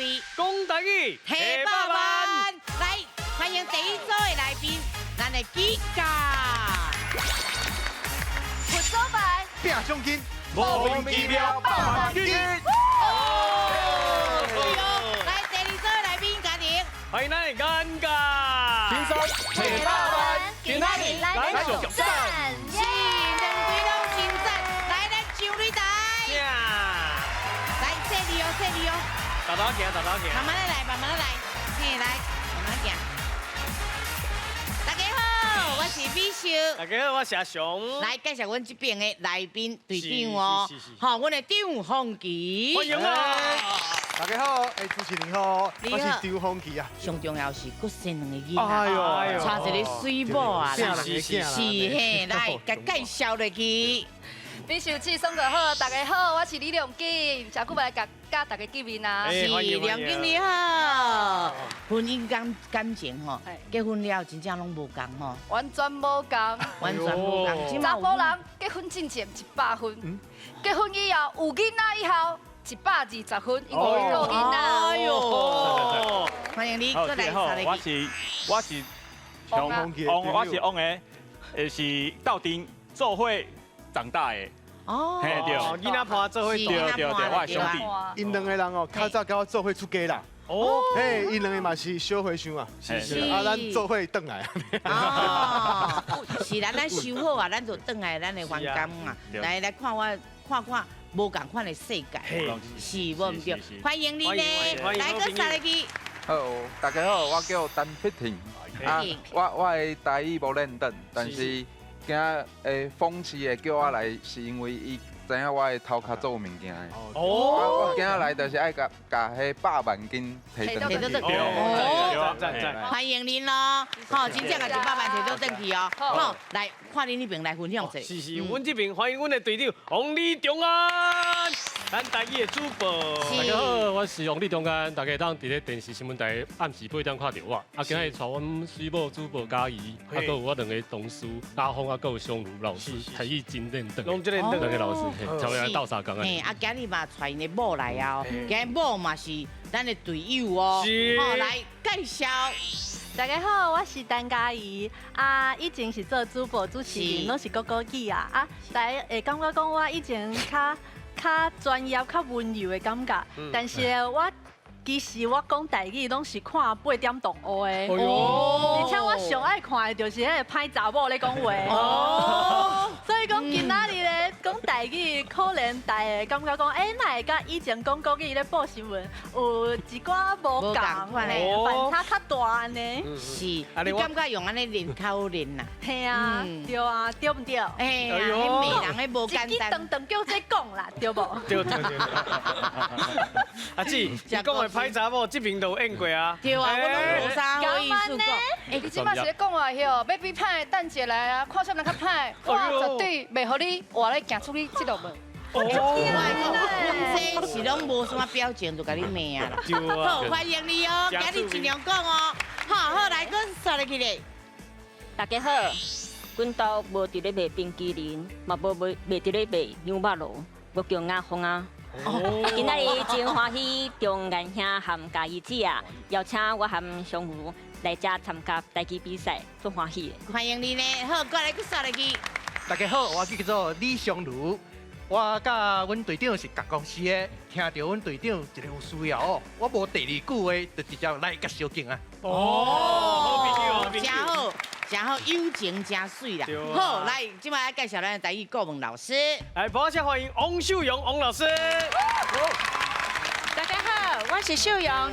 哩，讲台语，黑爸班，来欢迎第一组的来宾，咱的基家。副手牌，拼奖金，无名其妙80000斤。来第二组的来宾家庭，欢迎咱的尴尬，轻松黑爸班，今仔日来上阵，是两队拢精彩，来咱上擂台，来谢你哦，谢你哦，大刀行，大刀行。慢慢的来，慢慢的来，嘿，来，慢慢行。大家好，我是美秀。大家好，我是阿雄。来介绍阮这边的来宾队长哦是，好，阮的张凤琪，欢迎啊！大家好，主持人好，你好我是张凤琪啊。上重要是佫生两个囡哎呦仔，差一个水某啊啦，是是嘿，来甲介绍落去。美秀气送就好，大家好，我是李良基，真久来甲大家见面啊。是欢迎梁经理好，婚姻感情吼哎，结婚了真正拢无共吼，完全无共。完全无共。即查甫人结婚之前100分，结婚以后有囡仔以后120分，因为有囡仔。哎呦，欢迎你好，过来大家好，来我是张凤琪，我是王的，是斗阵做伙长大的，哦，嘿对哦，囡仔伴做伙是大。对，我的兄弟。因两个人哦，较早甲我做伙出家啦。哦，嘿，因两个嘛是小回乡啊，是啊，咱做伙转来。哦，是啦，咱修好啊，咱就转来咱的原感啊，对来看无共款的世界，是无唔对？欢迎你呢，来个啥来去？好，大家好，我叫陈碧婷。啊，我的台语无认得，但是今讽刺的叫我来，是因为伊知影我会偷卡做物件的。我今仔来就是爱甲迄100万斤摕倒去。哦，赞。欢迎您咯，好，真正个100万摕到转去哦，好，来看恁那边来分享一下。是，阮这边欢迎阮的队长王李中安，咱台语的主播。大家好，我是王立中安，大家当伫咧电视新闻台暗时8点看到我。啊，今日带阮水某主播嘉怡，啊，还有我两个同事阿峰啊，还有香茹老师，台语真认得。拢这认得两个老师，才会来斗相共啊。嘿，啊，今日嘛带因的某来啊，今日某嘛是咱的队友哦，是好来介绍。大家好，我是陈嘉怡啊，以前是做主播主持人，是拢是高高记啊啊，大家会感觉讲我以前较专业、较温柔的感觉，但是我其实我讲台语拢是看8点动画的，哦而且我上爱看的就是迄个歹查某咧讲话，哦，所以讲今仔日咧讲台语，可能大家感觉讲，哪会甲以前讲国语咧报新闻有一寡无共，反差较大安尼。是，你感觉用安尼练口练呐？嘿啊，对啊，对不对？哎呀，迄美人迄无简一单。顿叫这讲啦，对不？对。阿姊，你讲的歹查某，这边都有演过啊。对啊，我拢无啥好意思讲。你即摆是咧讲话哟，要比歹，等下来啊，看啥人较歹，我绝对袂互你活咧行出你这条门。我讲，这是拢无什么表情，就甲你骂啊啦。好，欢迎你哦，今日尽量讲哦。好，来，阮刷入去咧。大家好，阮家无伫咧卖冰淇淋，嘛无伫咧卖牛肉炉，我叫阿峰啊。今仔日真欢喜，中眼兄含嘉怡姐啊，邀请我含香茹来遮参加台语比赛，足欢喜的。欢迎你呢，好，过来去刷入去。大家好，我叫做李香茹，我甲阮队长是共公司的，听到阮队长一个有需要哦，我无第二句话，就直接来甲小敬啊。好朋友，真好。真好，友情真水啦。好，来，今摆来介绍咱的台语国文老师。来，帮我先欢迎王秀荣王老师。大家好，我是秀荣。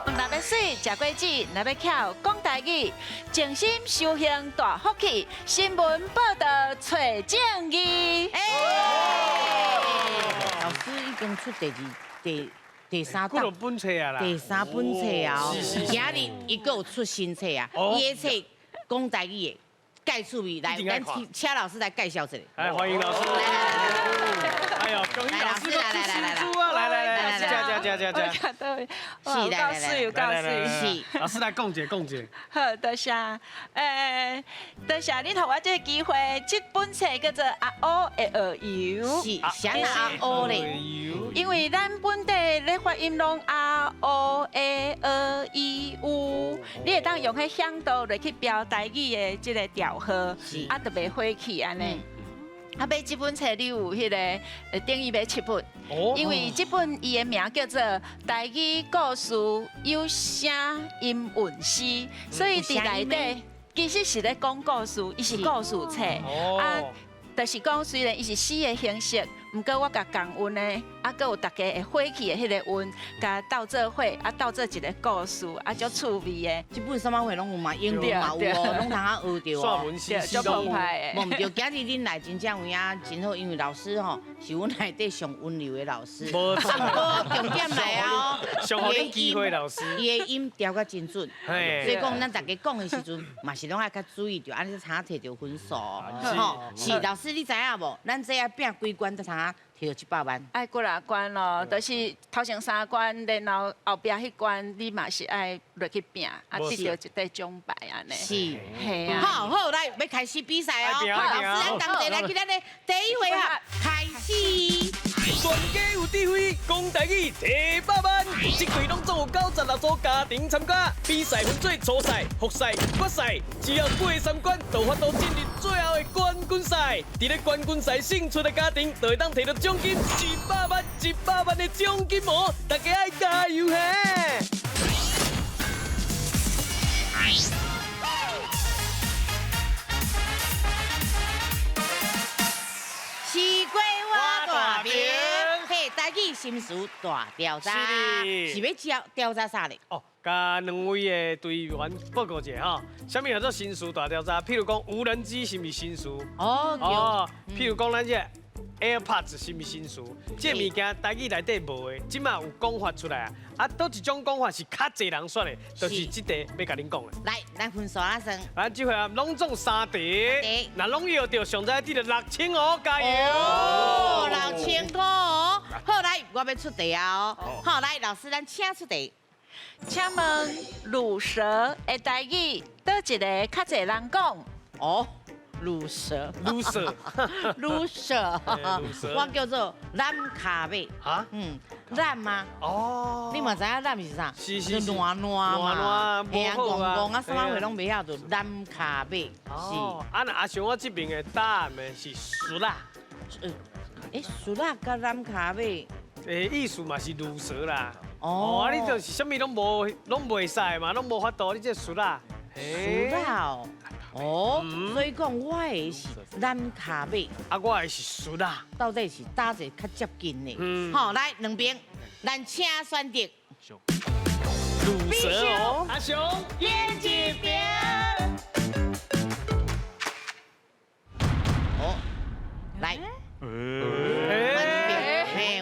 若要水，食果子；若要巧，讲台语，静心修行大福气。新闻报道找正义。老师已经出第三几多档。本册啊啦？第3本册啊，今日伊佫有出新册啊，伊的册讲台语的，介趣味来，咱请老师来介绍一下。来，欢迎老师。来，哎呦，恭喜老师都出新书啊！来，加。加。是来来来，有告诉是老师来讲解。好，多谢，多谢你给我这个机会。这本册叫做《阿乌的学游》，是啥阿乌嘞？因为咱本地咧发音拢阿乌的学伊有，你会当用迄响度来去标台语的这个调号，啊，特别火气安尼。啊，买这本册你有迄个等于买7本，因为这本伊的名叫做《台语故事有声音韵诗》，所以伫内底其实是咧讲故事，伊是故事册啊。就是讲，虽然伊是诗的形式，毋过我甲降韵的，啊，佮有大家会火气的迄个韵，甲斗做伙，啊，斗做一个故事，啊，足趣味的。这本什么会拢有嘛？英文嘛有哦，拢通学学着哦。文诗足澎湃的。无毋对，今日恁来真正有影真好，因为老师吼是阮内底上温柔的老师。无错，重点来啊！上互恁机会老师，伊的音调较真准，所以讲咱大家讲的时阵，嘛是拢爱较注意着，安尼才摕着分数。吼，是老师，你知影无？咱这要拼几关才通摕到700万？爱过来关咯，就是头前3关，然后后壁迄关你嘛是爱落去拼，啊，得到一块奖牌安尼。是，系啊。好，来要开始比赛哦！老师，咱同齐来去咱的第一回合开始。全家有智慧，讲台语100万。这队拢总有96组家庭参加，比赛分做初赛、复赛、决赛，只要过3关，就法度进入最后的冠军赛。伫咧冠军赛胜出的家庭，就会当摕到奖金100万，100万的奖金哦！大家爱加油嘿！西瓜我大饼，嘿，台语心事大调查，是要调查啥嘞？哦，甲2位的队员报告一下哈，什么叫做新事大调查？譬如讲无人机是毋是新事？哦，譬如讲咱这 AirPods 是毋是新事？这物件台语内底无的，即马有讲法出来啊！啊，倒一种讲法是较侪人选的，就是即题要甲恁讲的。来，咱分数啊算。咱这回啊，拢总3题，若拢摇到上早得6000哦，加油！哦，6000块哦。好，来，我要出题啊哦。好，来，老师，咱请出题。请问乳蛇的台语，倒一个较侪人讲？哦。乳蛇，我叫做蓝卡贝啊，蓝吗？哦，你嘛知影蓝是啥？是烂嘛，嘿啊，戆啊，什么话拢袂晓做蓝卡贝。是，啊那阿雄我这边的答案呢是熟啦。熟啦甲蓝卡贝，意思嘛是乳蛇啦。哦，你就是什么拢袂使嘛，拢无法度，你这熟啦。熟啦哦，所以讲我的是蓝卡贝，啊，我的是熟啦。到底是哪一个较接近的？好，来2边，咱请选择。乳蛇哦，阿雄，演几遍。哦，来。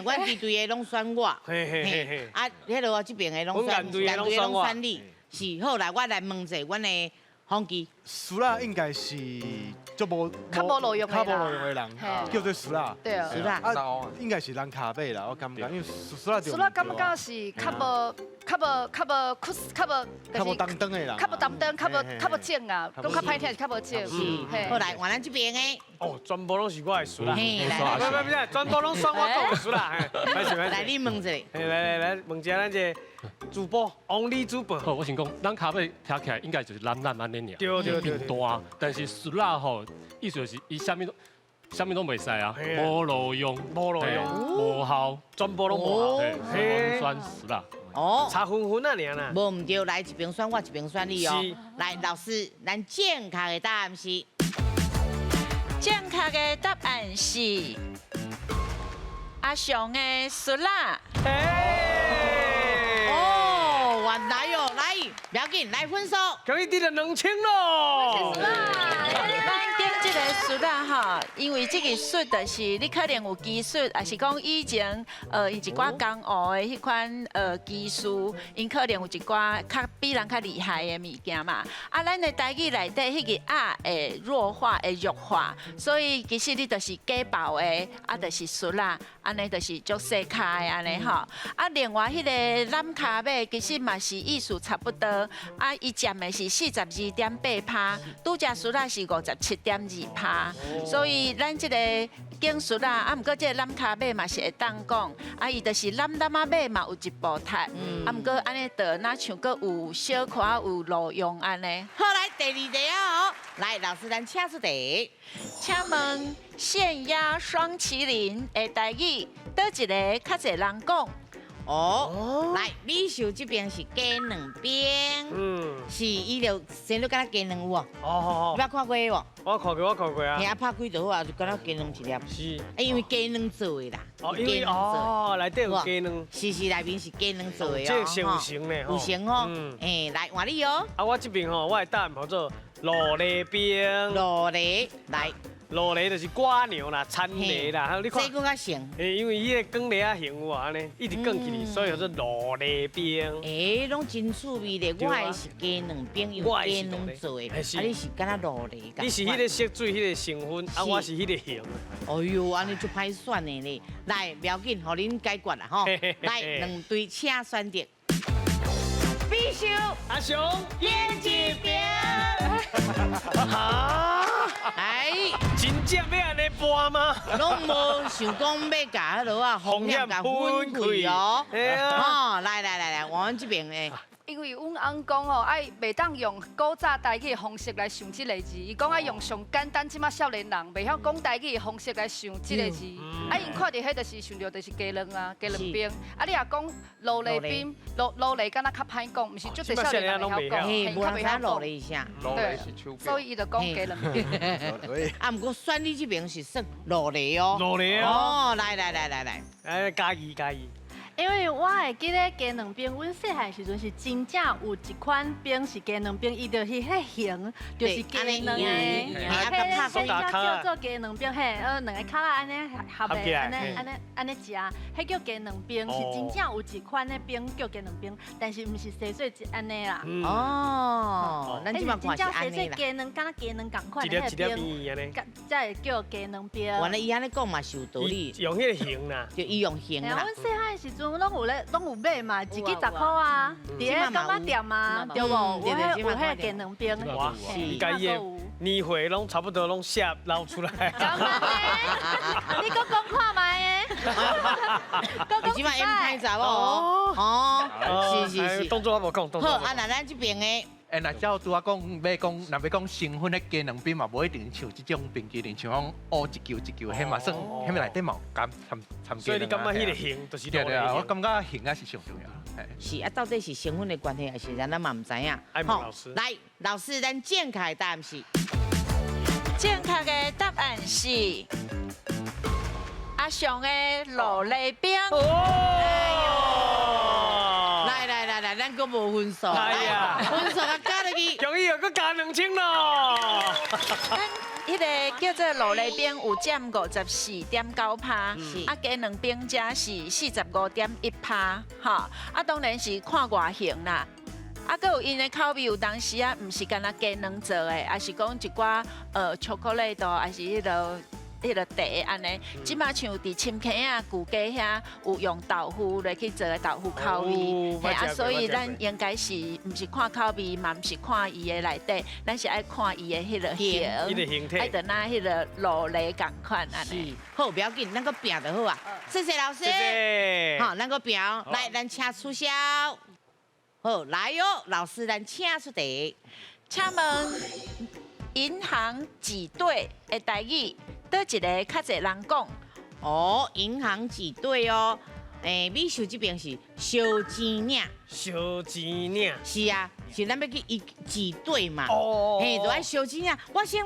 阮伫队的拢选我，啊，迄落这边的拢选，队的拢选你，是好来，我来问者，阮的方基。熟啦，应该是就无较无路用的人，叫做熟啦。对啊，熟啦，啊，应该是人卡贝啦，我感觉，因为熟啦就。熟啦，感觉是较无当当的啦，较无当当，较无正啊，讲较歹听是较无正。是，好来，换咱这边的。哦，全部拢是我的熟啦。嘿，来，不，全部拢选我讲的熟啦。来，你问一下。来，问一下咱这主播王力主播。好，我先讲，咱卡贝听起来应该就是蓝安尼尔。对。大，但是熟啦吼，意思就是伊啥物都袂使啊，无路用，无效，全部拢无效，选熟啦。哦，差分啊尔啦。无唔对，来一边选我，一边选你哦。来，老师，咱正确的答案是。正确的答案是阿雄的熟啦。哦，原来哦，来。不要紧，来分数。恭喜你了2000咯！咱跟这个书啦吼，因为这个书就是你可能有技术，还是讲以前一寡江湖的迄款技术，因可能有一寡较比人较厉害的物件嘛。啊，咱的台语内底迄个啊会弱化会弱化，所以其实你就是假爆的，啊就是书啦，安尼就是足细卡的安尼吼。啊，另外迄个揽卡尾其实嘛是意思差不多，啊伊占的是42.8%，拄只书啦是57.2%，所以咱这个警书啦，啊，毋过这个揽卡尾嘛是会当讲，啊，伊就是揽啊尾嘛有一部分，啊，毋过安尼倒那像阁有小可有路用安尼。好，来第2题啊！哦，来老师咱请出题，请问县鸭双麒麟的台语，倒一个较侪人讲？哦，来美秀这边是鸡卵饼，是伊就生得敢若鸡卵有哦。哦，你捌看过无？我看过啊。嘿啊，拍开就好啊，就敢若鸡卵一粒。是。啊，因为鸡卵做的啦。哦，因为哦，内底有鸡卵。是内面是鸡卵做的哦。这成有成呢，有成哦。诶，来换你哦。啊，我这边吼，我的答案叫做罗梨饼。罗梨，来。罗梨就是瓜牛啦、餐梨啦，你看。这个较成。因为伊个卷梨啊形有啊，安尼一直卷起哩，所以叫做罗梨饼。诶，拢真趣味咧，我的是鸡卵饼，用鸡卵做的，啊，你是敢若罗梨。你是迄个色水迄个成分，啊，我是迄个形。哎呦，安尼就歹选的咧。来，不要紧，互恁解决啦吼。来，2队请选择。必须阿雄眼睛饼。哈？哎，真正要安尼播吗？拢无想讲要甲迄落啊风险甲分开哦。哦，来，我们这边诶。因为阮翁讲吼，爱袂当用古早台语的方式来想即个字，伊讲爱用上简单即马少年人袂晓讲台语的方式来想即个字。啊，因看到迄就是想到就是鸡卵啊，鸡卵饼。啊，你若讲罗梨饼，罗梨敢若较歹讲，毋是足侪少年人会晓讲，嘿，无人知罗梨啥。对，所以伊就讲鸡卵饼。啊，毋过选你这边是算罗梨哦。罗梨哦，来，哎，加一。因为我会记得鸡卵饼，阮细汉时阵是真正有一款饼是鸡卵饼，伊就是迄形，就是鸡卵的，迄真正叫做鸡卵饼，嘿，2个卡拉安尼合的，安尼食，迄叫鸡卵饼，是真正有一款的饼叫鸡卵饼，但是毋是细碎安尼啦。哦，咱即马看是安尼啦。鸡卵敢若鸡卵共款的迄个饼，才会叫鸡卵饼。原来伊安尼讲嘛是有道理。用迄个形啦，就伊用形啦。阮细汉时阵拢有买嘛，一支10块啊，伫个干妈店嘛，对无？有迄个鸡卵饼。哇，伊家伊的年岁拢差不多拢写捞出来。你搁讲看卖诶？你即摆 M 开查无？哦，是。动作我无讲，好，啊，那咱这边诶。那照拄啊讲，若要讲成分的鸡卵饼嘛，无一定像这种冰淇淋，像讲乌一球一球，迄嘛算，迄内底嘛有掺所以你感觉迄个形就是罗梨？我感觉形啊是上重要。是啊，到底是成分的关系，还是咱嘛唔知影？爱问老师。来，老师，咱正确的答案是？正确的答案是阿雄的罗梨饼。来，咱阁无分数，哎呀，分数啊加落去，终于又搁加2000咯。咱迄个叫做罗梨饼有占54.9%，啊鸡卵饼则是45.1%，吼，啊当然是看外形啦。啊，佮有因的口味，有当时啊，毋是干那鸡卵做的，也是讲一寡巧克力豆，还是迄个茶安尼。即马像伫深坑啊、旧街遐有用豆腐来去做的豆腐口味，嘿啊，所以咱应该是毋是看口味，嘛毋是看伊的内底，咱是爱看伊的迄个形，爱得拿迄个罗梨共款安尼。好，不要紧，咱个拼就好啊。谢谢老师。谢谢。好，咱个拼，来，咱请出销。好，来哟，老师，咱请出题。请问银行挤兑的台语，倒一个较侪人讲？哦，银行挤兑哦。美秀这边是收钱领。收钱领。是啊，是咱要去挤兑嘛。哦。嘿，就爱收钱领。我先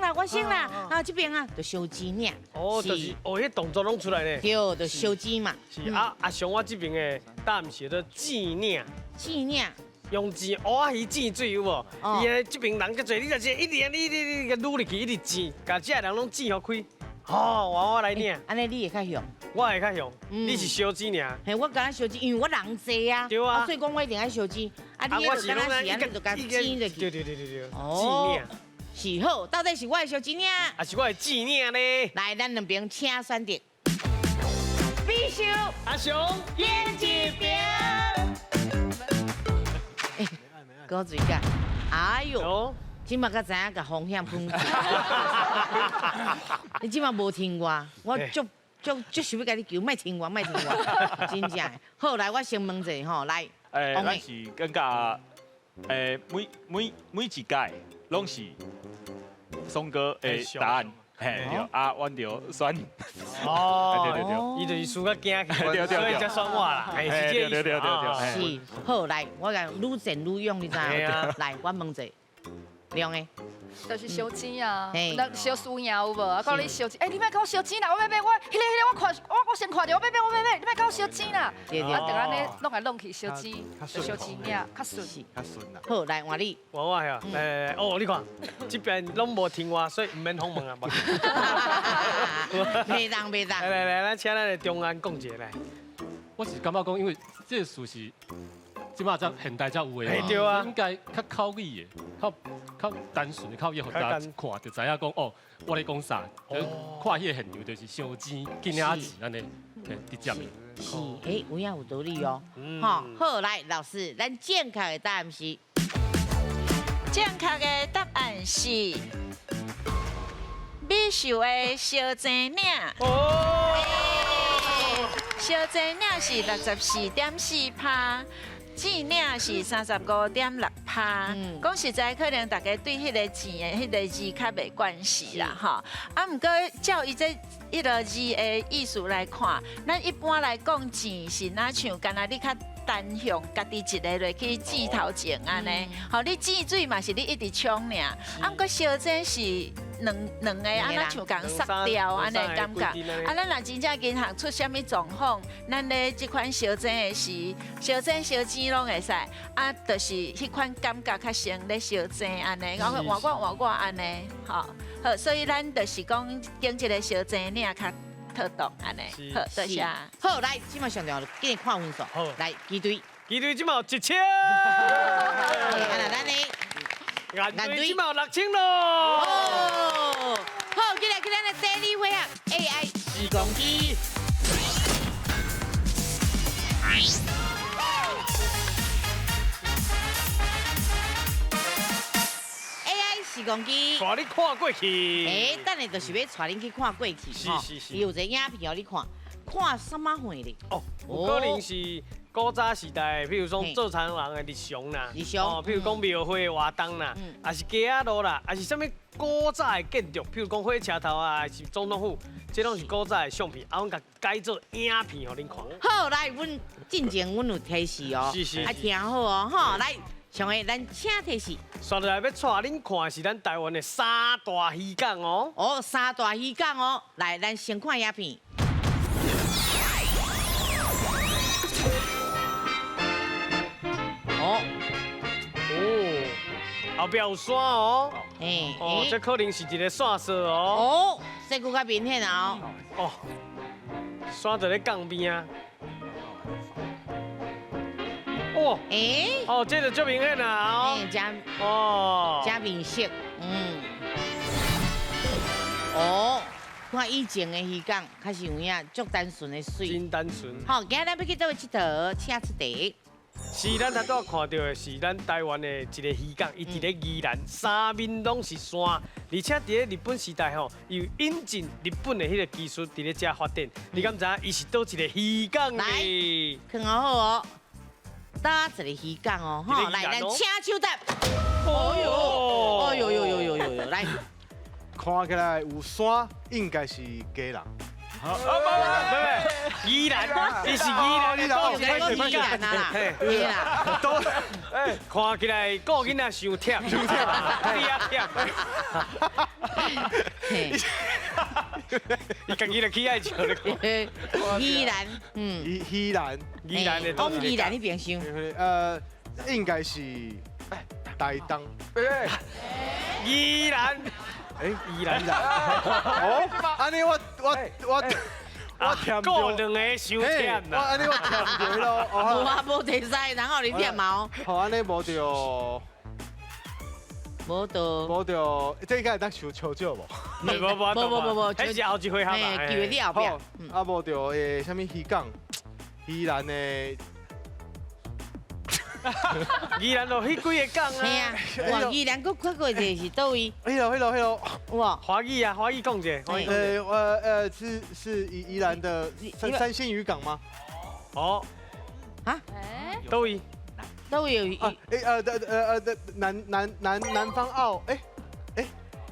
啦。啊，这边啊，就收钱领。哦，就是迄动作拢出来咧。对，就收钱嘛。是啊，阿雄我这边的答案是做钱领。钱领。用钱蚵仔鱼煎水有无？伊安这边人较侪，你就是一直你个撸入去，一直煎，甲这人拢煎互开。吼，我来领。安尼你会较凶，我会较凶，你是烧煎尔。嘿，我敢烧煎，因为我人多啊，对啊，所以讲我一定爱烧煎。啊，你迄就敢若是安尼就甲煎入去。对。哦，是好，到底是我的烧煎领，还是我的煎领呢？来，咱两边请选择。必须阿雄演一遍。高嘴角，哎呦，今麦才知影甲风险喷。你今麦无听我，我足想要甲你求，莫听我，真正的。好，来，我先问一下吼，来，咱是感觉，每一届拢是松哥的答案。嘿，对，啊，阮就选。哦，对，伊就是输甲惊去，所以才选我啦。嘿，是这意思。是，好来，我甲愈战愈勇，你知影？来，我问者，亮的。就是烧煎啊，那烧酥呀有无？啊，讲你烧煎，你莫甲我烧煎啦，我要买，我先看着，我要买，你莫甲我烧煎啦。对。啊，等安尼弄来弄去烧煎，烧煎呀，较顺。好，来换你。我呀，你看，这边拢无听我，所以唔免访问啊。袂当。来，咱请咱的中安讲一下来。我是感觉讲，因为这事是。即马才现代才有诶，对啊，应该较口语诶，较单纯诶，较易互大家看，就知影讲哦，我咧讲啥，看迄个现场就是烧煎、紧仔钱安尼，直接诶。是，有影有道理哦。好，来，老师，咱正确的答案是？正确的答案是美秀的烧煎领。烧煎领是64.4%。煎领是35.6%，讲实在，可能大家对迄个钱的迄个字较袂关系啦，吼。啊，毋过照伊这迄个字的意思来看，咱一般来讲钱是哪像，干那你较单向家己一个落去煎头前安尼，吼，你煎水嘛是你一直冲尔，啊，毋过烧煎是。两个安那像共杀掉安尼感觉，啊，咱若真正银行出啥物状况，咱咧即款烧煎的时，烧煎烧煎拢会使，啊，就是迄款感觉较像咧烧煎安尼，然后换我安尼，好，所以咱就是讲经一个烧煎领较特动安尼，好，多谢。好，来，即马上着给你看分数，来，基队即马有1000，安那咱呢？眼队即马有6000咯。好，今日咱的第二回合 AI 时光机。AI 时光机，带你看过去。等下就是要带恁去看过去。是。伊有一个影片互你看什么货哩？有可能是。古早时代，譬如讲做田人的日常啦，譬如讲庙会活动啦，也是街仔路啦，也是啥物古早的建筑，譬如讲火车头啊，还是总统府，这拢是古早的相片，啊，阮甲改做影片互恁看。好，来，阮进前阮有提示哦，啊，听好哦，吼，来，上个咱请提示。刷来要带恁看的是咱台湾的三大渔港哦。三大渔港哦，来，咱先看影片。后壁有山哦，这可能是一个山色哦。这更较明显啊！山在咧港边啊。这就足明显啦加明色，看以前的渔港，较是有影足单纯的水。真单纯。好，今日咱要去倒位佚佗，请出题。是咱头拄看到的是咱台湾的一个渔港，伊伫咧宜兰，三面拢是山，而且伫咧日本时代吼，又引进日本的迄个技术伫咧遮发展。你敢知影伊是倒一个渔港呢？看好哦，倒一个渔港哦，吼，来，咱请手答。哦哟，来，看起来有山，应该是家人。宜兰，伊是宜兰，宜兰啊啦，都，看起来个囡仔伤忝，伊家己就起爱笑咧。宜兰，宜兰的，往宜兰那边想。应该是台东。宜兰，宜兰人。哦，安尼我填够两个伤忝我安尼我填着咯。无啊，无地使，然后你点毛。好，安尼无着。无着，这应该会当求救无？无，迄是后一回合嘛。记得你后壁。啊，无着什么鱼港，宜兰的。宜兰咯，迄几个港啊。嘿啊，哇，宜兰佫看过一个是倒位？迄落。哇，华裔啊，华裔讲者。是宜兰的三星渔港吗？哦。啊？倒位。都有南方澳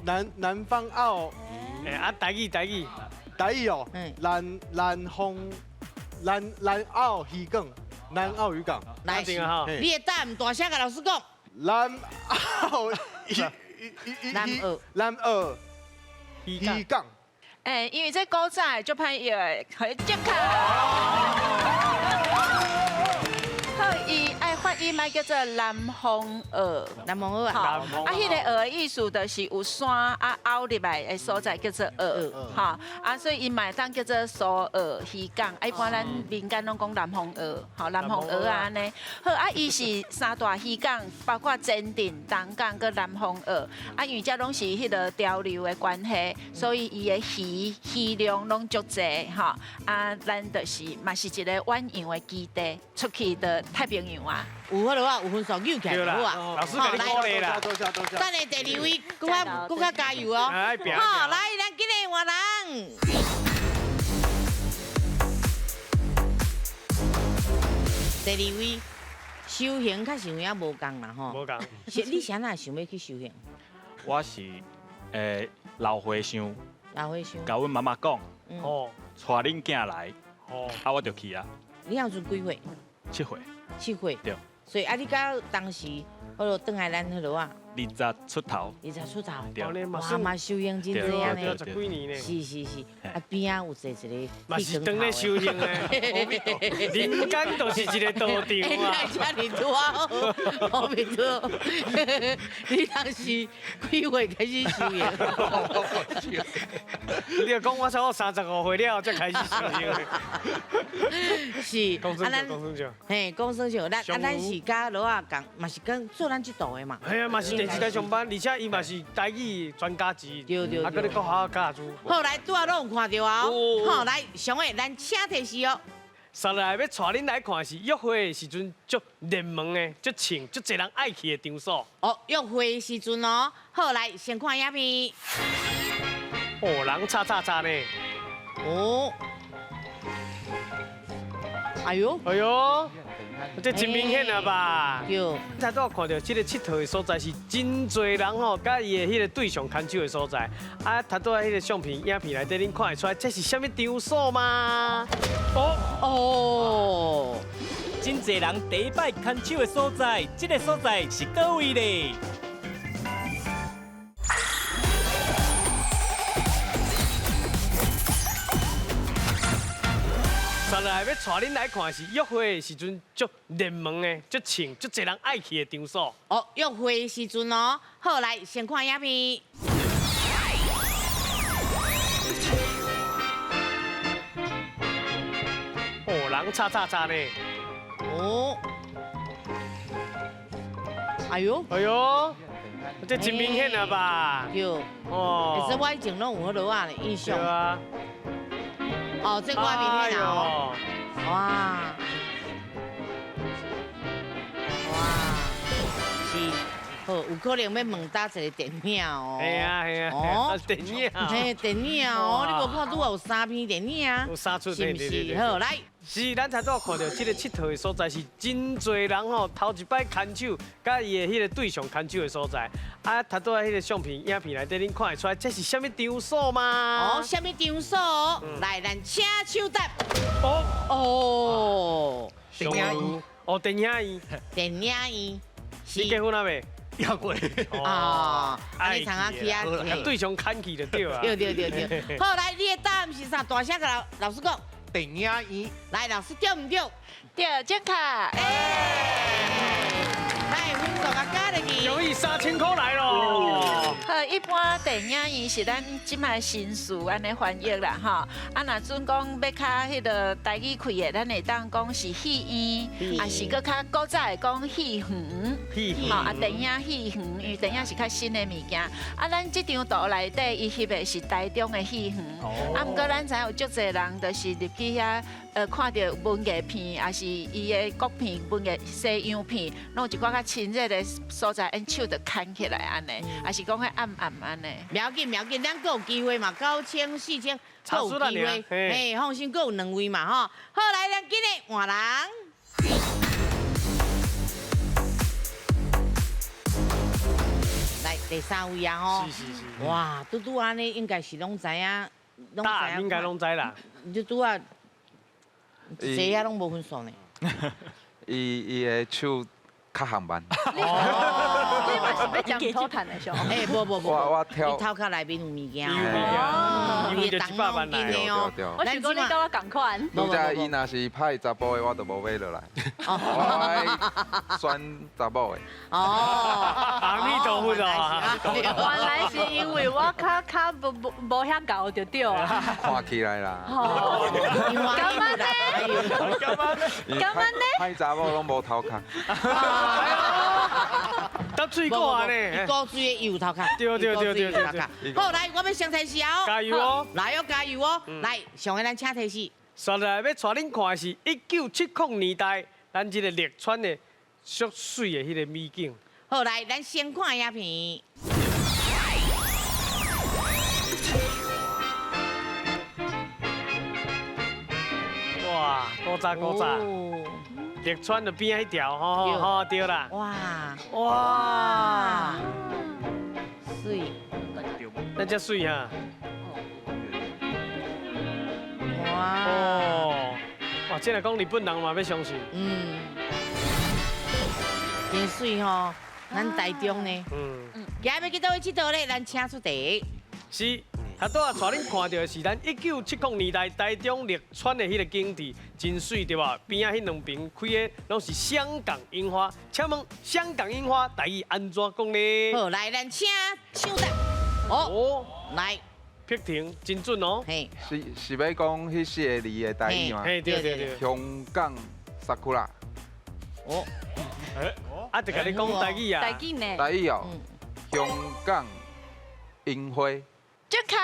南方澳台语哦，南澳渔港，南澳渔港，来，你的答案大声甲老师讲，南澳渔港，因为这古早就歹药的，可以接卡。伊爱发音嘛叫做南方蚵，南方蚵啊，啊，迄个蚵的意思就是有山啊凹入来的所在叫做蚵，哈，啊，所以伊嘛当叫做苏蚵渔港，一般咱民间拢讲南方蚵，好，南方蚵啊安尼，好啊，伊是三大渔港，包括前镇、东港跟南方蚵，啊，因为这拢是迄个潮流的关系，所以伊的鱼量拢足济，哈，啊，咱就是嘛是一个远洋的基地，出去的太平洋啊。有法度啊，有分数扭起来好啊。老师给你鼓励啦。多谢。等下第二位，更加加油哦。好，来，咱今日换人。第二位，修行较想也无共啦吼。无共。你啥哪想要去修行？我是老和尚。老和尚。甲阮妈妈讲，哦，带恁囝来，啊我就去啊。你后阵几岁7岁。7岁。对。所以啊，你到当时，好落转来咱迄落啊。20出头。20出头。对。哇，嘛修行真济啊呢。10几年呢。是，啊边啊有坐一个。嘛是当咧修行呢。人间就是一个道场啊。家里多好，阿弥陀佛。你当时几岁开始修行？你要讲我差不多35岁了才开始修行。是。公孙笑。嘿，公孙笑，咱是甲罗啊共，嘛是跟做咱这道的嘛。系啊，嘛是电视台上班，而且伊嘛是台语专家级，对，啊，搁咧讲好教书。好来，拄啊拢有看到啊，好来，上个咱请提示哦。三来要带恁来看是约会的时阵足热门的、足穿、足侪人爱去的场所。哦，约会的时阵哦，好来，先看影片。哦，人叉呢。哦。哎呦。这真明显了吧？有。才拄看到这个佚佗的所在是真侪人吼，甲伊的迄个对象牵手的所在。啊，头拄啊迄个相片、影片内底，恁看会出来这是什么场所吗？哦，真侪人第一摆牵手的所在，这个所在是倒位咧？三来要带恁来看是约会的时阵足热门的、足穿、足侪人爱去的场所。哦，约会的时阵哦，好来，先看影片。哦，人叉呢。哦。哎呦。这真明显了吧？有。哦。其实我以前拢有迄落啊的印象。对啊。哦，这我明显啊！哇，是，好，有可能要问搭一个电影哦。系啊，哦，电影。嘿，电影哦，你无看拄有3篇电影啊？有3出，是不是？好，来。是，咱才拄看到这个佚佗的所在是真侪人吼，头一摆牵手，甲伊的迄个对象牵手的所在。啊，头拄啊迄个相片、影片内底，恁看会出来这是什么场所吗？哦，什么场所？来，咱请手答。哦，电影院。哦，电影院。电影院。你结婚了未？要过。啊，你参加去啊？对象牵去就对啊。对。好，来，你的答案是啥？大声甲老师讲。电影院。来，老师对唔对？对，正确。来，分数甲加入去。容易3000块来咯。一般电影院是咱即卖新词安尼翻译啦，吼。啊，若准讲要较迄个台语开的，咱会当讲是戏院，啊是搁较古早会讲戏园，吼啊电影戏园，因为电影是较新的物件。啊，咱这张图内底伊翕的是台中的戏园，啊，毋过咱知有足侪人就是入去遐。看到文艺片，还是伊的国片、文艺西洋片，拢有一寡较亲热的所在，因手就牵起来安尼，还是讲迄暗暗安尼。苗紧，咱搁有机会嘛，9000、4000，搁有机会。嘿，放心，搁有2位嘛吼。好，来，咱今日换人。来第3位啊吼。是。哇，拄拄安尼应该是拢知影，应该拢知啦。你拄啊。这遐拢无分数呢。伊的手较行慢。你嘛是要讲偷谈的上？哎，无。我跳。伊头壳内面有物件。伊为着100万来。对。我想讲你跟我同款。拄则伊若是派查甫的，我就无买落来。我选查某的。阿弥陀佛啊！原来是因为我较无遐高就对啊。看起来啦。咁安尼？派查某拢无头壳。得水果啊呢？高水的有头壳。对。好，来，我要上提示哦。加油哦！来哦，加油哦！来，上个咱请提示。接下来要带恁看的是1970年代咱这个乐川的俗水的迄个美景。好，来，咱先看影片。哇，古早。乐川的边迄条，吼，对啦。哇，水，那只水哈。哇，这来讲日本人嘛要相信。真水吼，咱台中呢。今日要去倒位佚佗咧？咱请出题。是。他拄啊，带恁看到的是咱1970年代台中乐川的迄个景致，真水对吧？边仔迄两边开的拢是香港樱花，请问香港樱花台语安怎讲呢？好，来，咱请唱答。来，撇停，真准哦。嘿，是要讲迄些字的台语吗？嘿，对。香港sakura。啊，就甲你讲台语啊。台语呢？台语哦，香港樱花。就卡。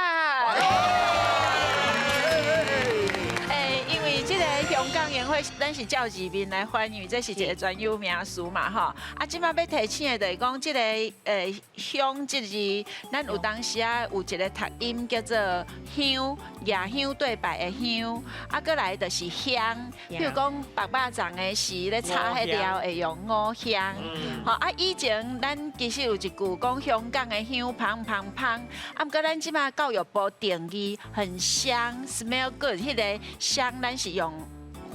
因为这个香港宴会，咱是照字面来翻译，这是一个专有名词嘛，吼。啊，即摆要提醒的就是讲，这个香这字，咱有当时啊有一个读音叫做香，夜香对白的香，啊，过来就是香。譬如讲白肉粽的时咧炒迄条会用五香，吼啊，以前咱其实有一句讲香港的香香香香，啊，不过咱即摆教育部定义很香 ，smell good， 迄个香。咱是用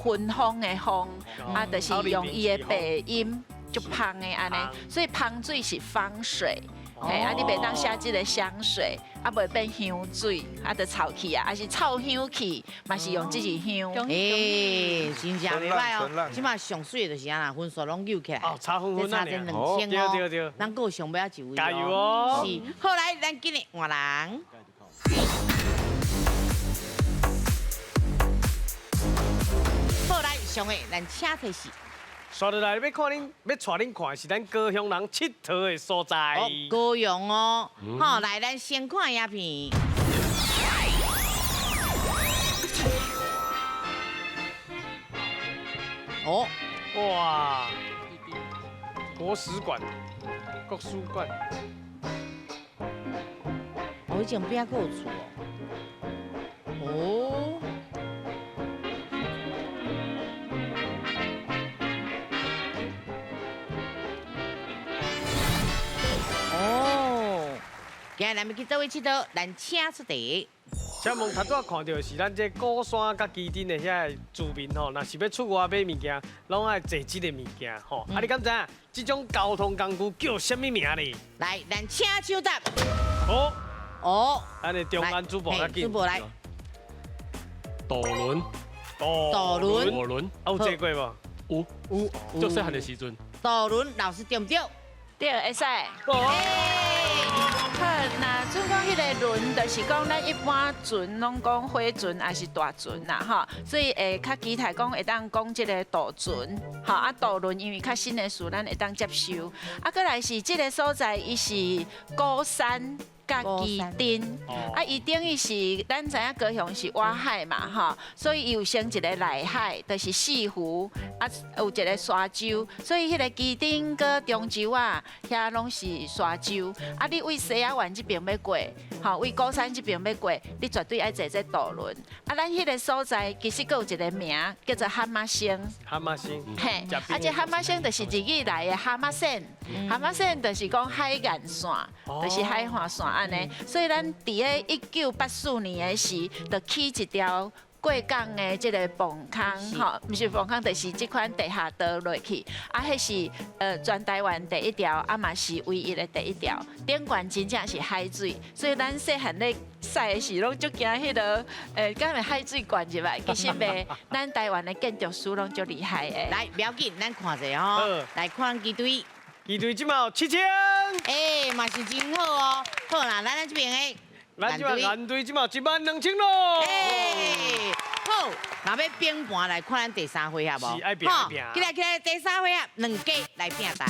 芬芳的芳，啊，就是用伊的白音，就芳的安尼，所以芳水是芳水，嘿，啊，你袂当写即个香水，啊，袂变香水，啊，就臭气啊，还是臭香气，嘛是用即支香。真正袂歹哦，即马上水的就是安啦，分数拢溜起来，差分啊，差这2000哦，对，咱够上尾一位，加油哦！是，好来，咱今日换人。好来，上个咱请提示。刷落来要带恁看是咱高雄人佚佗的所在。高雄哦，好来，咱先看影片。哇！国史馆、国书馆。以前边还有厝哦。今日咱要去倒位佚佗，咱请出题。请问头拄仔看到的是咱这高山甲基镇的遐居民吼，若是要出外买物件，拢爱坐这个物件吼。啊，你敢知影这种交通工具叫什么名呢？来，咱请手答。咱的中安主播较紧。主播来。渡轮。渡轮。渡轮。有坐过无？有，足细汉的时阵。渡轮老师对不对？对，会使。好，那准讲迄个轮，就是讲咱一般船拢讲小船还是大船啦，吼，所以较期待讲会当讲即个大船，吼啊渡轮因为较新的事，咱会当接受。啊，过来是即个所在，伊是高山。甲基丁，啊，伊等于是咱知影高雄是外海嘛，吼，所以伊有生一个内海，就是四湖，啊，有一个沙洲，所以迄个基丁搁中洲啊，遐拢是沙洲。啊，你为西雅湾这边要过，吼，为高山这边要过，你绝对爱坐这渡轮。啊，咱迄个所在其实搁有一个名叫做蛤蟆星。蛤蟆星，嘿，啊，这蛤蟆星就是日语来的蛤蟆线，蛤蟆线就是讲海岸线，就是海岸线。安尼，所以咱伫个1984年的时，就起一条过港的即个磅空，吼，毋是磅空，就是即款地下道落去。啊，迄是全台湾第一条，啊嘛是唯一的第一条。顶悬真正是海水，所以咱细汉咧驶的时，拢足惊迄个敢会海水灌入来。其实袂，咱台湾的建筑师拢足厉害的。来，不要紧，咱看者吼，来看机队。机队即马有7000，嘛是真好哦。好啦，咱这边的咱即马蓝队即马有12000咯。好，那要拼盘来看咱第三回合无？是爱拼爱拼。起来，第三回合2家来拼台。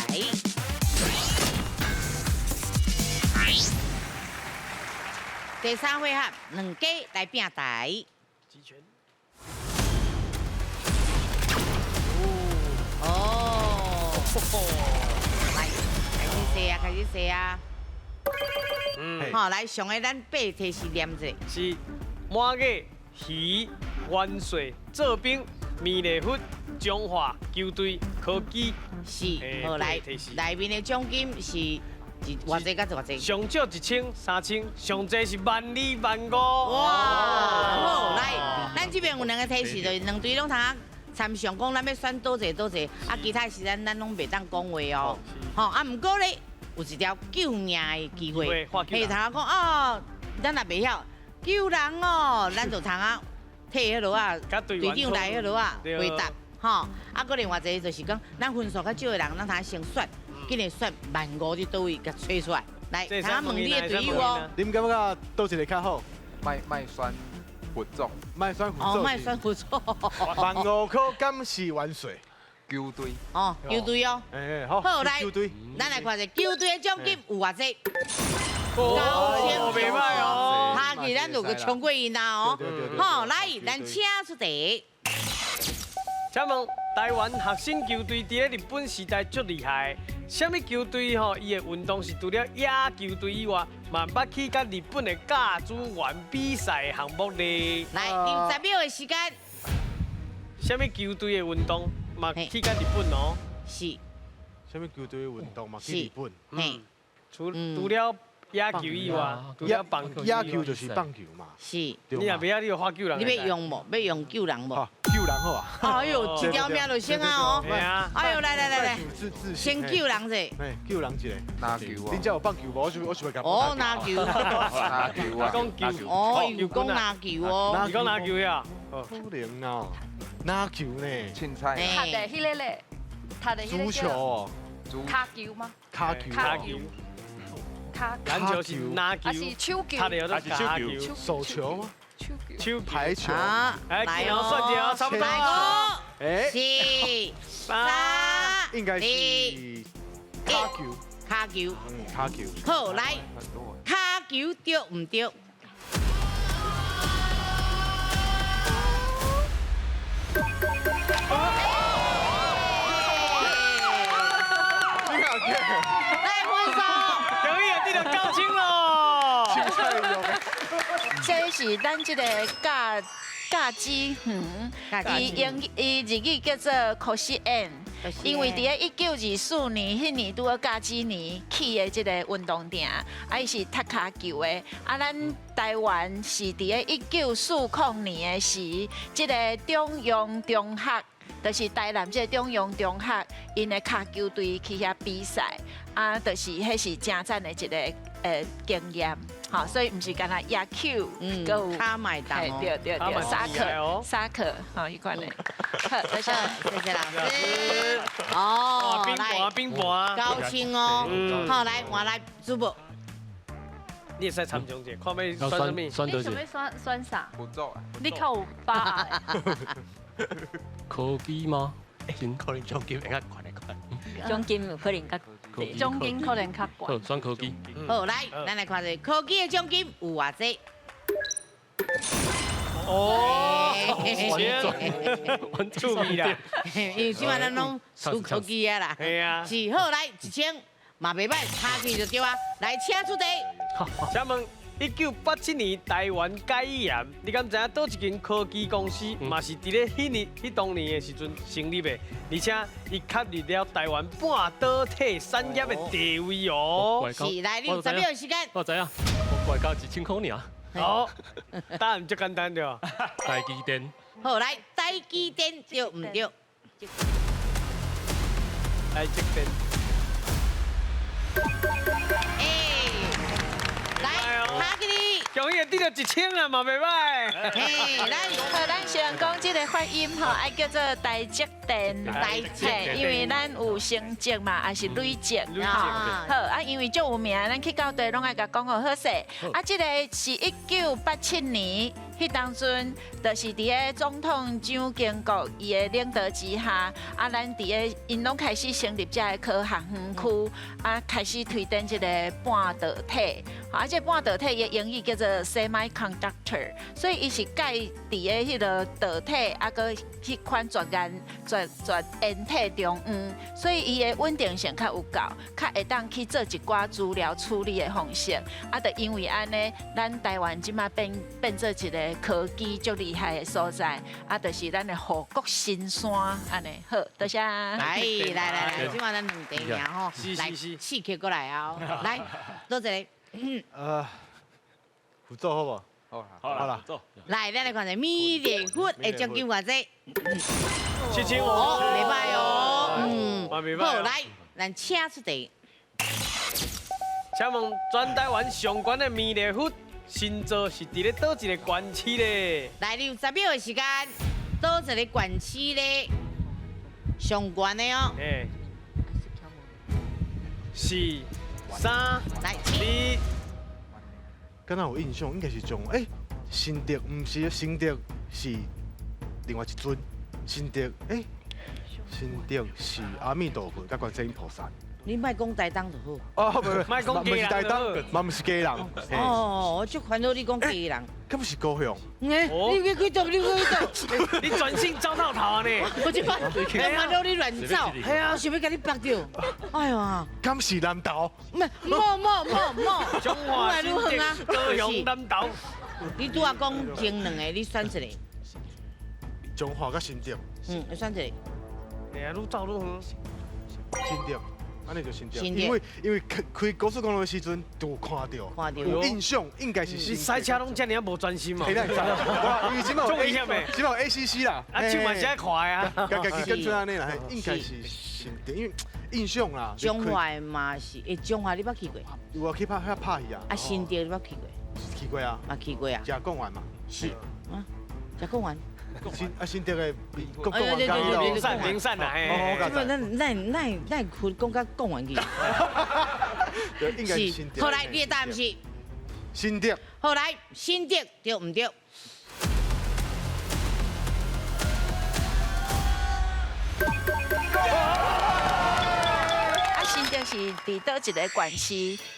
第三回合2家来拼台。击拳。开始写啊！好，来上个咱8个提示念者是满月、鱼、湾水、做兵、米粒粉、中华球队、科技。是，好来，内面的奖金是偌济甲偌济？上少1000、3000，上济是12000、15000。哇！好，来，咱这边有2个提示，就是2队拢通参详讲咱要选倒一个，啊，其他时间咱拢袂当讲话哦。吼，啊，毋过咧。有一条救命的机会，嘿，通讲哦，咱若袂晓救人哦，咱就通替迄落啊，队长来迄落啊回答，吼。啊，搁另外一个就是讲，咱分数较少的人，咱通先选，今日选15000伫倒位，甲吹出来。来，通问你的队友哦。你们感觉倒一个较好？卖选辅助，卖选辅助。哦，卖选辅助。15000敢是完水？球队哦，球队哦，好，好来，球队，咱来看者球队的奖金有偌济？9000，袂歹哦。下期咱就个冲过因啦哦。好，来，咱请出题。请问台湾学生球队伫咧日本时代足厉害，什么球队吼？伊的运动是除了野球队以外，嘛捌去甲日本的甲子园比赛项目呢？来，10秒的时间。什么球队的运动？嘛去甲日本哦，是。什么球队运动嘛去日本？除了野球以外，除了棒球，野球就是棒球嘛。是。你若袂晓，你就发救人。你要用无？要用救人无？救人好啊。哎呦，一条命就先啊哦。系啊。哎呦，来，先救人者。哎，救人一个。拿球啊。你只有棒球无？我是袂甲。哦，拿球。拿球啊。讲球。哦，有讲拿球哦。你讲拿球呀？可能啊。拿球呢？凊彩。踢的迄个咧，踢的迄个。足球哦。卡球吗？卡球。篮球是拿球。还是手球？踢的都是手球。手球吗？手排球。来哦，算一差不多。4、3，应该是卡球。卡球。卡球。好，来，卡球对唔对？来分数，可以啊，你就搞清咯。这是咱这个假基伊日语叫做 cosian， 因为伫个1924年迄年拄个假基年起的这个运动场，伊是踢骹球的。啊，咱台湾是伫个1940年的时，这个中央中学。就是台南这个中央中学，因的卡球队去遐比赛，啊，就是迄是真赞的一个经验。好，所以唔是干那野球，搁有卡麦当哦，对，沙克，好，一款的。好，多谢，谢谢老师。哦，冰盘，高清哦。好，来，我来主播。你也使参详者，看要选什么？你想要选啥？不错啊。你靠有吧？科技吗？可能奖金会较悬的款。奖金有可能较奖金可能较好，悬。选科技。好，来，咱来看下科技的奖金有偌济。哦，注意啦，因为即摆咱拢出科技啊啦。系啊。是好来1000，嘛袂歹，差去就对啊。来，请出题。请问1987年台湾戒严，你敢知影倒一间科技公司嘛是伫咧迄当年的时阵成立的，而且伊确立了台湾半导体产业的地位哦。是，来，你有10秒的时间。我知影，我怪到1000块尔。好，答案就简单对。台积电。好，来，台积电对唔对？台积电。来，卡给你。恭喜得到1000啊，嘛袂歹。嘿，咱先讲这个发音吼，爱叫做台积电，因为咱有升级嘛，还是累积哈。好啊，因为足有名，咱去到地拢爱甲讲好势。啊，这个是1987年。迄当阵，就是伫个总统蒋经国伊的领导之下，啊，咱伫个因拢开始成立这个科学园区，啊，开始推展这个半导体，啊，这半导体的英语叫做 semiconductor， 所以伊是介伫个迄个导体，啊，个迄款绝缘体中央，所以伊的稳定性较有够，较会当去做一寡资料处理的方式，啊，就因为安尼，咱台湾即马变做一个。科技足厉害的所在，啊，就是咱的护国神山，安尼好，多谢。来，今晚咱两题尔吼，来刺激过来啊！来，多一个。辅助好不？好了，走。来，咱来看下米莲粉的奖金偌济？7500哦，袂歹哦。袂歹。好，来，咱请出题。请问全台湾上悬的米莲粉？新座是伫咧倒一个县市咧？来，你有10秒的时间，倒一个县市咧，上悬的哦。4、3、2。敢若有印象，应该是中新竹，唔是新竹是另外一尊新竹，新竹是阿弥陀佛甲观世音菩萨。你莫讲台东就好。哦，莫讲家人，台东，嘛唔是家人。哦，我就烦恼你讲家人。咁是高雄。你去做，你专心走到头呢？我即摆烦恼你乱走，我想要甲你绑掉。哎呀，咁是南投。莫，中华新竹高雄南投。你拄啊讲前两个，你选一个。中华甲新竹。你选一个。哎呀，愈走愈远。新竹。安尼就新竹，因为开高速公路的时阵就看到，有印象应该是新竹。你赛车拢遮尔无专心嘛？因为今嘛有 ACC 啦，啊，手嘛是爱快啊，跟出安尼啦，应该是新竹，因为印象啦。中华嘛是，中华你捌去过？有去拍戏啊。啊，新竹你捌去过？去过啊。嘛去过啊。食贡丸嘛。是。食贡丸。新竹的贡丸零散啦，咱去讲甲贡丸去。应该是新竹。后来你的答案是新竹。后来新竹对唔对？新竹是伫倒一个县市，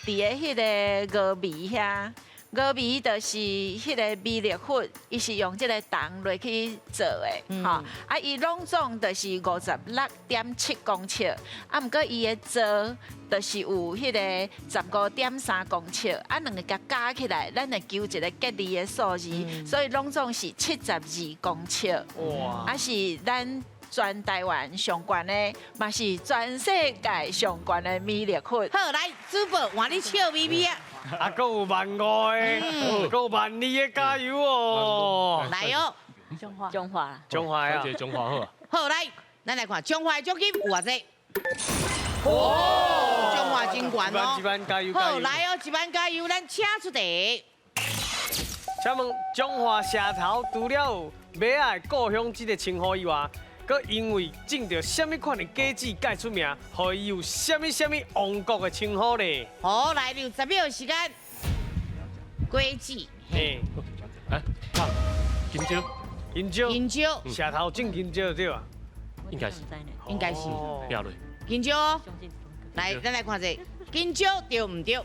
伫个迄个峨眉遐。峨眉就是迄个米粒粉，伊是用即个糖落去做的，吼。啊，伊拢总就是56.7公尺，啊，毋过伊的做就是有迄个15.3公尺，啊，两个加起来，咱会求一个吉利的数字，所以拢总是72公尺。哇！啊，是咱全台湾上悬的，嘛是全世界上悬的米粒粉。好，来，主播换你笑眯眯啊！啊，还有15000的，还有12000的，加油哦！来哦，中华啊，中华好。好来，咱来看中华的奖金有偌济？哦，中华真悬哦。一班加油加好，油！来哦，一班加油，咱请出题。请问中华社头除了有马仔的故乡这个称呼以外，佮因为种着什么款的果子介出名，互伊有什么王国的称呼呢？好，来60秒时间。果子，嘿，哎，唱金蕉，香蕉，香蕉，社头种香蕉对吧？应该是，应该是漂亮。香蕉哦。来，咱来看一下，香蕉对唔对？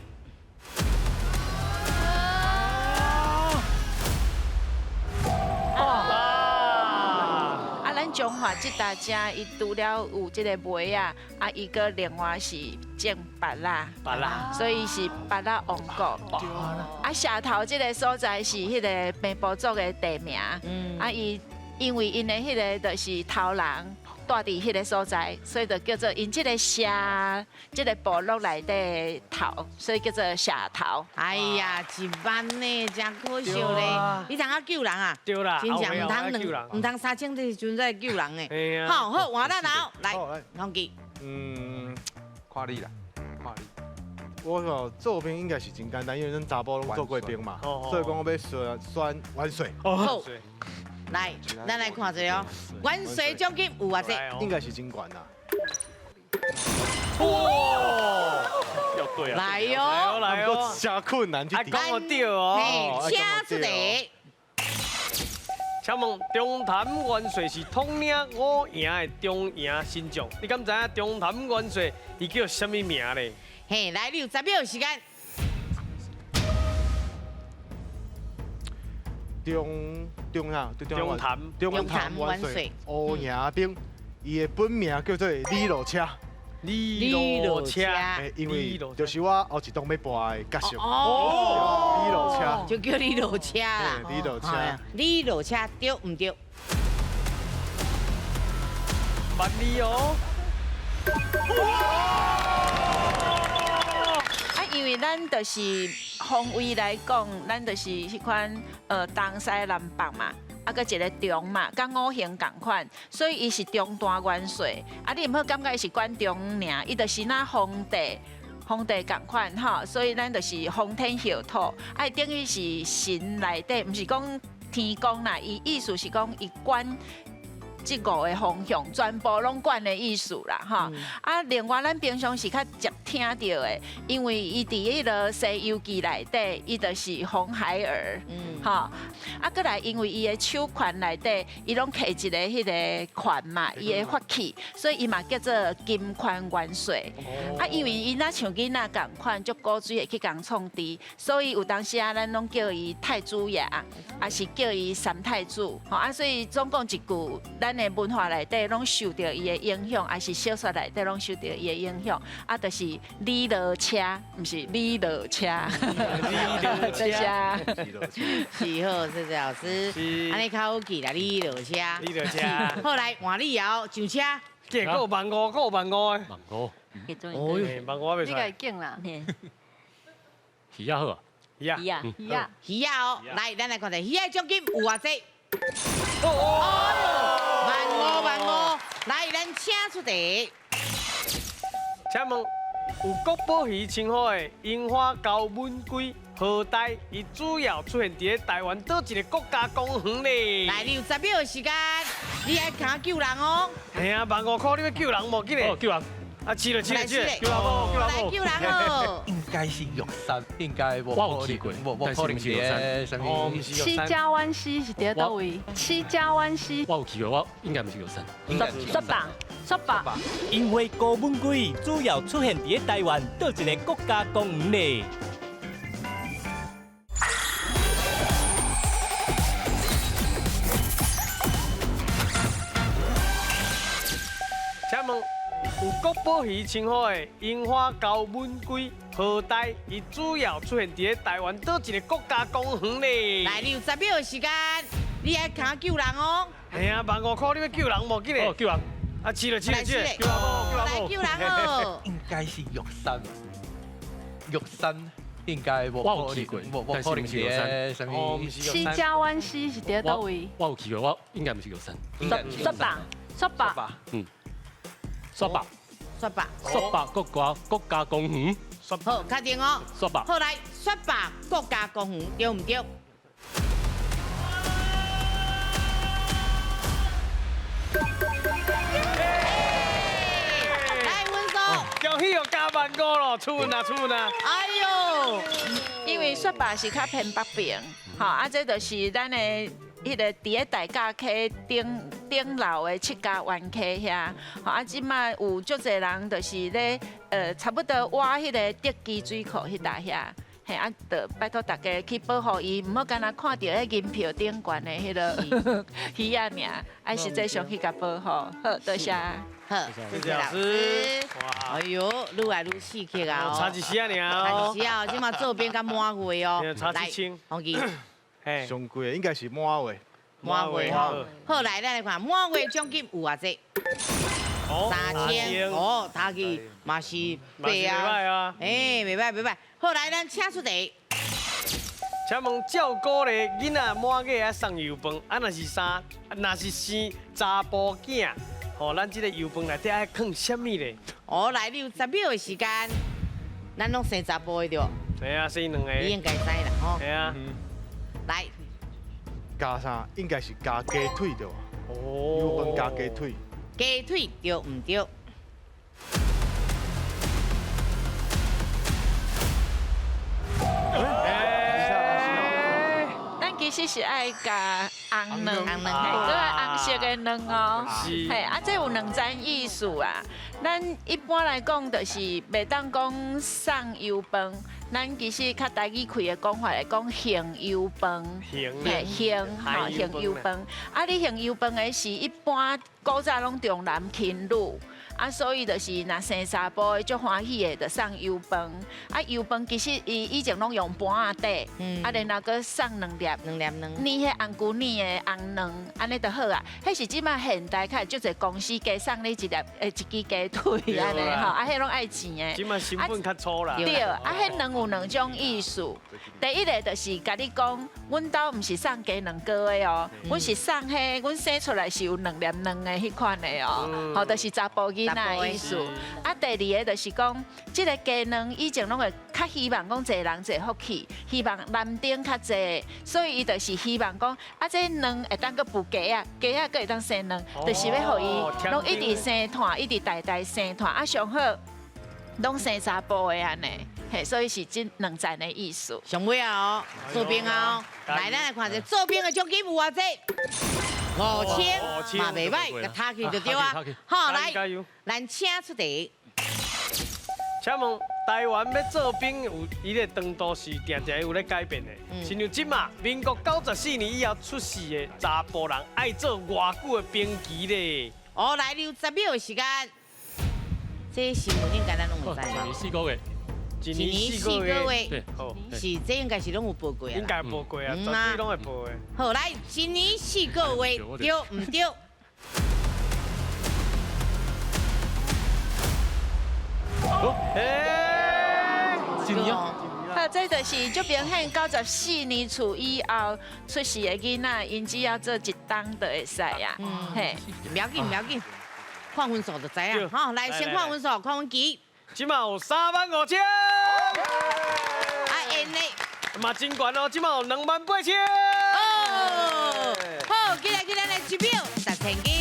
咱中华这大家，伊除了有这个梅啊，伊个另外是种芭乐，芭乐，所以是芭乐王国。社头这个所在是迄个平埔族的地名，伊因为因的迄个就是头人住伫迄个所在，所以就叫做因这个社这个部落内底头，所以叫做社头。哎呀，一班呢，真可惜咧！你通啊救人啊？对啦，真正唔通3千的时阵再救人诶。好，好，换咱后来，洪基。看你啦，看你。我讲做兵应该是真简单，因为咱查甫拢做过兵嘛，所以讲我要选玩水。好，来，咱来看一下哦。玩水奖金有偌济？应该是真悬啦。哇！要对啊！来哟，来哟，真困难去讲我对哦。嘿，请出题。请问中潭元帅是统领5营的中营新将，你敢知影中潭元帅伊叫什么名咧？嘿，来60秒时间。中潭元帅乌营兵，伊的本名叫做李路车。李路车，因为就是我后一档要播的角色。哦，李路车就叫李路车啦。李路车，李路车对唔对？万里哦。因为咱就是方位来讲，咱就是迄款东西南北嘛，搁一个中嘛，甲5行共款，所以伊是中大元帅。你毋好感觉伊是管中尔，伊就是那皇帝共款吼，所以咱就是风天后土，等于是神内底，毋是讲天公啦，伊意思是讲伊管。这5个方向全部拢管的意思啦，哈！另外咱平常是较常听到的，因为伊伫迄个《西游记》内底，伊就是红孩儿，哈！过来因为伊的手拳内底，伊拢摕一个迄个拳嘛，伊的法器，所以伊嘛叫做金拳元帅。因为伊若像囡仔共款，足古锥会去共创治，所以有当时咱拢叫伊太子爷，也是叫伊三太子，所以总共一句咱。的文化内底拢受到伊的影响，还是小说内底拢受到伊的影响，就是李路车，毋是李路车。李路车，是好，谢谢老师。安尼较好记啦，李路车。李路车。好来，换你后上车。结果万五，个万五的。万五。哦，万五未你个劲啦。鱼仔好啊。鱼啊。鱼啊。鱼啊哦，来，咱来看下，鱼仔奖金有偌济？万五，来，咱请出题。请问有国宝鱼称呼的樱花高吻龟何代，伊主要出现伫台湾倒一个国家公园咧？来，60秒时间，你还敢救人哦？嘿啊，万5块，你要救人无？记得。救人。去了，救人无？来救人哦！应该是玉山，应该无可能，无可能是什么？七家湾溪是伫倒位？七家湾溪。我有去过，我应该不是玉山。说吧。因为高吻龟主要出现伫台湾倒一个国家公园咧。请问有国宝鱼称呼的樱花高吻龟何代，伊主要出现伫台湾倒一个国家公园咧？来，60秒时间，你还敢救人哦？嘿啊，万5块，你要救人无？记得。救人。去了，救人无？来救人哦！应该是玉山，玉山应该无可能，无可能是什么？七家湾溪是伫倒位？我有去过，我应该不是玉山。说吧。刷把。雪霸。雪霸国家公园。好，确定哦。雪霸。好来，雪霸国家公园对唔对？来，温叔。恭喜又加万五咯，出运啊出运啊！哎呦，因为雪霸是较偏北边，吼啊，这就是咱的迄个伫个大甲溪顶楼的7家湾溪遐，吼啊，即摆有足侪人就是咧差不多挖迄个德基水库迄搭遐。嘿啊，就拜托大家去保护伊，唔好干那看到迄银票顶悬的迄个鱼仔尔，爱实际上去甲保护。好，多谢。好，谢谢老师。哇，哎呦，愈来愈刺激啊！差一时啊，差一时啊，即马做边甲满月哦。差一千。红旗。上贵的应该是满月。满月吼，好来，咱来看满月奖金有偌济？3000哦，他去嘛是对啊，袂歹袂歹。好来，咱请出题。请问照顾咧囡仔满月啊送油饭，啊若是啥？若是生查甫囝，吼，咱这个油饭内底爱放什么咧？哦，来，你有10秒的时间，咱拢生查甫的对。系啊，生两个。你应该知啦，吼。系啊。来。加啥？应该是加鸡腿对吧？哦。油饭加鸡腿。鸡腿对唔对？咱其实是爱加红卵，搁爱红色的卵哦。嘿，啊，这有两层意思啊。咱一般来讲，就是袂当讲送油饭，咱其实较台语开的讲法来讲，行油饭。行油饭。啊，你行油饭的是一般古早拢重男轻女。啊，所以就是若生查甫的足欢喜的，就送油饭。啊，油饭其实伊以前拢用盘仔底，啊，然后搁送2粒卵，捏迄红姑捏的红卵，安尼就好啊。迄是即摆现代较足侪公司加送你一支鸡腿安尼吼，啊，迄拢爱钱的。即摆成本较粗啦。对，啊，迄有两种意思。第一个就是甲你讲，阮兜毋是送鸡2个的哦，阮是送迄，阮生出来是有2粒卵的迄款的哦，吼，就是查甫囡仔的意思。啊，第二个就是讲，即个鸡卵以前拢会较希望讲侪人侪福气，希望男丁较侪，所以伊就是希望讲，啊，这卵会当个孵鸡啊，鸡啊个会当生卵，就是要互伊拢一直生团，一直代代生团，啊，上好拢生查甫的安尼。嘿，所以是这2层的意思。上尾啊，做兵啊，来，咱来看下做兵的奖金有偌济？5000，嘛袂歹，甲他去就对啊。好，来，咱请出题。请问台湾要做兵有伊个长度是定定有咧改变的，亲像即马民国94年以后出世的查甫人爱做偌久的兵期咧？哦，来，你有10秒的时间。这新闻应该咱拢会知1年4个月。 1年4个月，对，是这应该是拢有报过啊。应该报过啊，绝对拢会报的。好，来1年4个月，对唔对？1年啊。好，这就是足明显94年厝以后出世的囡仔，因只要做1档就会使啊。嘿，不要紧，不要紧，看分数就知啊。好，来先看分数，看分期。 即马有35000，啊，因呢？嘛真悬哦，即马有28000。哦，好，起来起来来1秒，1000几。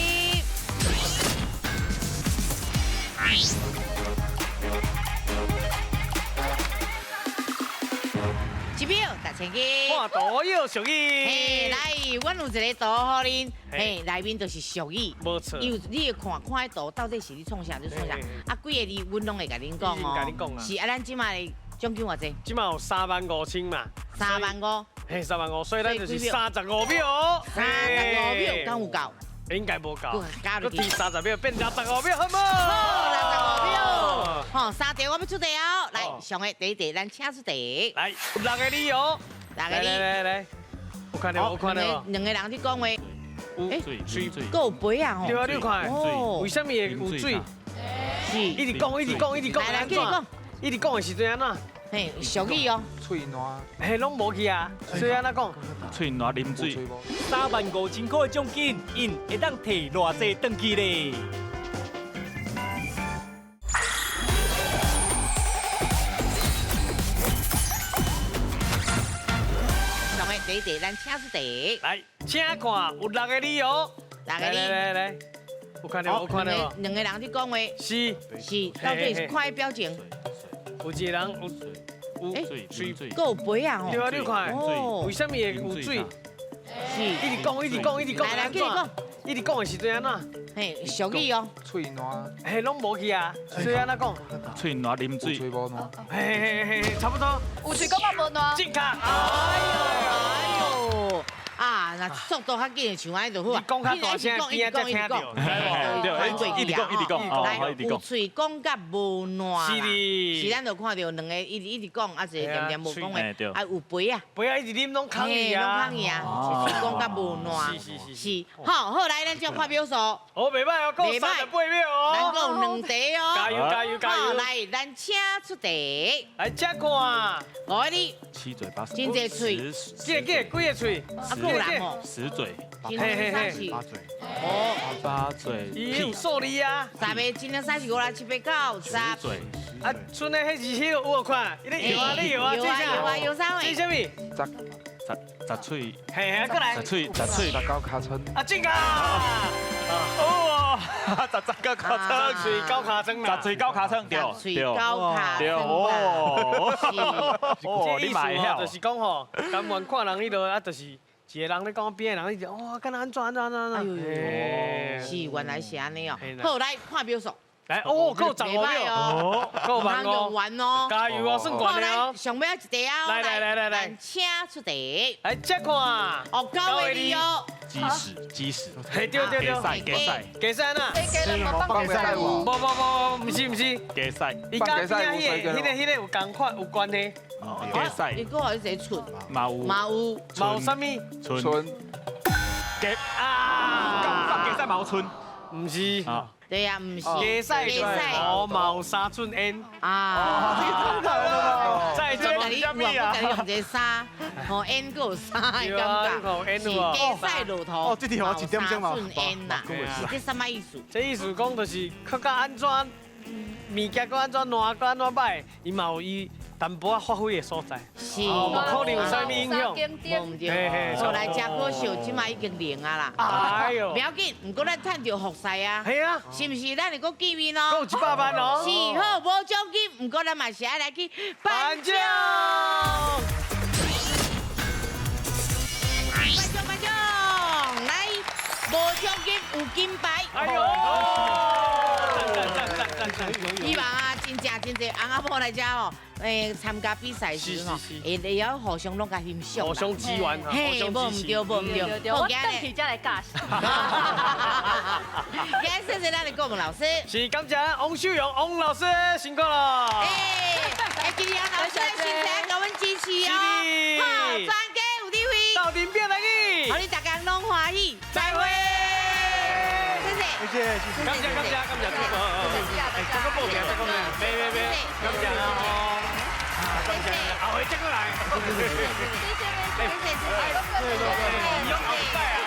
1秒1000几。看图要俗语。嘿，来，阮有一个图互恁，嘿，内面就是俗语。无错。你会看迄图，到底是你创啥就创啥，啊，几个字阮拢会甲恁讲哦。是啊，咱即卖的奖金偌济？即卖有35000嘛。 35000。嘿，35000，所以咱就是35秒。35秒，敢有够？应该无够。加入去。第30秒变65秒，好无？好，65秒。好，3题我要出题哦。来，上个第一题，咱请出题。来，6个理由。6个理。来，我看到，我看到。两个人去讲话。诶，水，够有杯啊吼。对啊，你看，为什么会有水？是。一直讲，一直讲，一直讲。来，继续讲。一直讲的时阵安怎？嘿，俗语哦。喙烂。嘿，拢无去啊，所以安怎讲？喙烂啉水。 35000块的奖金，因会当摕偌济回去咧？第一题，咱请出题。来，请看有6个理由。来，有看到无？两个人在讲话。是，到底是看表情。有一个人有水，够有杯啊！对啊，你看，为什么会有水？是，一直讲，来，继续讲。一直讲的时阵安怎？嘿，俗语哦。喙烂，嘿，拢无去啊，所以安怎讲？喙烂啉水，喙无烂。嘿，差不多。有嘴讲嘛无烂。正确。哎呦！啊，那速度较紧，像安就好啊。讲较大声，边仔才听到。对，一直讲，来，有嘴讲甲无烂。是的。是咱就看到两个一直讲，啊，一个点无讲话，啊有杯啊。杯啊，一直啉拢空去啊。拢空去啊，是讲甲无烂。是。好，来，咱就看表数。哦，袂歹哦，够38秒哦。咱有2题哦。加油！好，来，咱请出题。来，只看。我你。七嘴八舌。真济嘴。几个嘴？够人哦。10嘴。今天3是。8嘴。伊有数字啊。10个今天3是5、6、7、8、9、10。嘴。啊，剩的迄是有我看，你有啊，有啥这什么？10嘴。嘿，过来。10嘴。10高卡称。啊，正确。哦，10高卡称。 10嘴高卡称啦。 10嘴高卡称，对。 10嘴高卡称。哦，这意思哦，就是讲吼，甘愿看人迄落啊，就是一个人咧讲边个人，伊就哇，敢若安怎？是原来是安尼哦。好，来看表数。来，哦，够15秒哦，够慢哦。用完哦。加油哦，算悬的哦。上尾一题啊。来，请出题。来，只看。哦，9个理由。基石。嘿，对。加赛呐。放加赛有。不是。加赛。伊甲迄个有共款有关系。加赛。伊个有一个村。嘛有啥物？村。加赛嘛有村。唔是。对呀，唔是。加赛哦，毛沙村 N 啊。再怎么你用一个沙，哦 N 个有沙的感觉。是加赛路途。哦，这题我一点钟嘛。顺 N 呐，这什么意思？这意思讲就是较甲安怎，物件搁安怎烂，搁安怎歹，伊嘛有伊淡薄仔发挥的所在。是。无可能有啥物影响。无对。后来真可惜，即马已经0啊啦。哎呦。不要紧，不过咱赚到福赛啊。系啊。是不是？咱会搁见面哦。够100万哦。是好，无奖金，不过咱嘛是爱来去颁奖。颁奖！来，无奖金有金牌。哎呦！赞！希望啊，真侪翁仔某来遮吼，参加比赛时吼，会晓互相拢甲欣赏，互相支援，嘿，无唔对。我等去才来教。今日谢谢咱的国文老师。是感谢王秀荣王老师辛苦了。今天老师的新菜给我们支持哦。好，专家有智慧，到顶变来去，好，你大家拢欢喜，再会。谢谢，感谢，这个报名，别，感谢哦，感谢，下回再过来，谢谢，用后摆啊。